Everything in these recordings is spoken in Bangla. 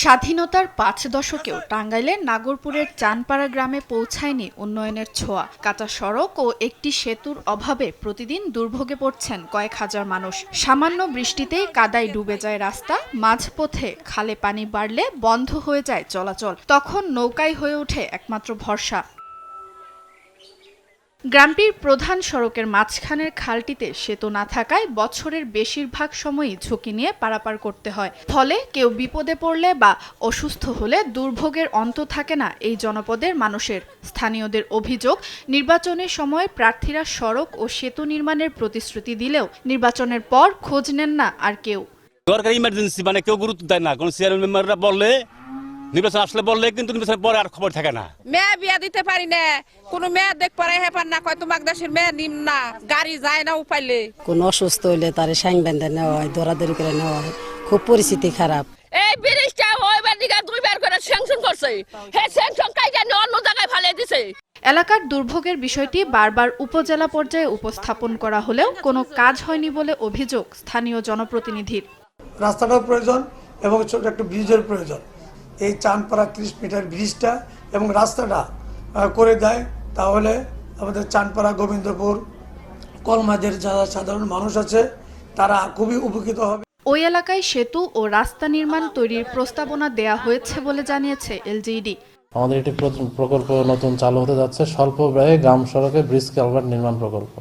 স্বাধীনতার ৫ দশকেও টাঙ্গাইলের নাগরপুরের চানপাড়া গ্রামে পৌঁছায়নি উন্নয়নের ছোঁয়া। কাঁচা সড়ক ও একটি সেতুর অভাবে প্রতিদিন দুর্ভোগে পড়ছেন কয়েক হাজার মানুষ। সামান্য বৃষ্টিতেই কাদায় ডুবে যায় রাস্তা, মাঝপথে খালে পানি বাড়লে বন্ধ হয়ে যায় চলাচল। তখন নৌকাই হয়ে ওঠে একমাত্র ভরসা। গ্রামটির প্রধান সড়কের মাঝখানের খালটিতে সেতু না থাকায় বছরের বেশিরভাগ সময়ই ঝুঁকি নিয়ে পারাপার করতে হয়। ফলে কেউ বিপদে পড়লে বা অসুস্থ হলে দুর্ভোগের অন্ত থাকে না এই জনপদের মানুষের। স্থানীয়দের অভিযোগ, নির্বাচনের সময় প্রার্থীরা সড়ক ও সেতু নির্মাণের প্রতিশ্রুতি দিলেও নির্বাচনের পর খোঁজ নেন না আর কেউ। দরকার ইমার্জেন্সি মানে কেউ গুরুত্ব দেয় না। কোন চেয়ারম্যান মেম্বাররা বললে নির্বাচন আসলে বললে কিন্তু নির্বাচনের পরে আর খবর থাকে না। মেয়ে বিয়া দিতে পারি না, কোনো মেয়ে দেখ পারে হেপার না, কয় তোমার দেশের মেয়ে নিম না, গাড়ি যায় না উপাইলে। কোন অসুস্থ হইলে তারে সাইন বেঁধে নেওয়া হয়, দৌড়াদৌড়ি করে নেওয়া হয়। খুব পরিস্থিতি খারাপ। এই ব্রিজটা হইবার দিকে দুইবার করে স্যাংশন করছে, হে স্যাংশন কাইটা অন্য জায়গায় ফেলে দিছে। এলাকার দুর্ভোগের বিষয়টি বারবার উপজেলা পর্যায়ে উপস্থাপন করা হলেও কোনো কাজ হয়নি বলে অভিযোগ স্থানীয় জনপ্রতিনিধির। রাস্তাটার প্রয়োজন এবং ছোট একটা ব্রিজের প্রয়োজন। এই চানপাড়া 30 মিটার ব্রিজটা এবং রাস্তাটা করে দেয়, তাহলে আমাদের চানপাড়া, গোবিন্দপুর, কলমাদের যারা সাধারণ মানুষ আছে তারা খুবই উপকৃত হবে। ওই এলাকায় সেতু ও রাস্তা নির্মাণ তৈরির প্রস্তাবনা দেয়া হয়েছে বলে জানিয়েছে এলজিইডি। আমাদের একটি প্রকল্প নতুন চালু হতে যাচ্ছে, স্বল্প ব্যয়ে গ্রাম সড়কে ব্রিজ কালভার্ট নির্মাণ প্রকল্প।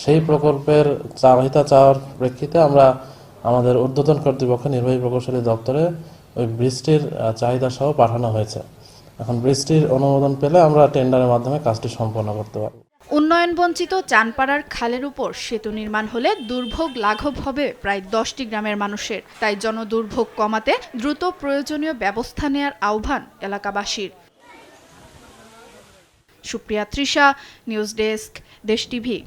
সেই প্রকল্পের চাহিদা চাওয়ার প্রেক্ষিতে আমরা আমাদের ঊর্ধ্বতন কর্তৃপক্ষ নির্বাহী প্রকৌশলী দপ্তরে ওই ব্রিজটির চাহিদা সহ পাঠানো হয়েছে। এখন ব্রিজটির অনুমোদন পেলে আমরা টেন্ডারের মাধ্যমে কাজটি সম্পন্ন করতে পারব। উন্নয়ন বঞ্চিত চানপাড়ার খালের উপর সেতু নির্মাণ হলে দুর্ভোগ লাঘব হবে প্রায় 10টি গ্রামের মানুষের। তাই জনদুর্ভোগ কমাতে দ্রুত প্রয়োজনীয় ব্যবস্থা নেয়ার আহ্বান এলাকাবাসীর। সুপ্রিয়া তৃষা, নিউজ ডেস্ক, দেশ টিভি।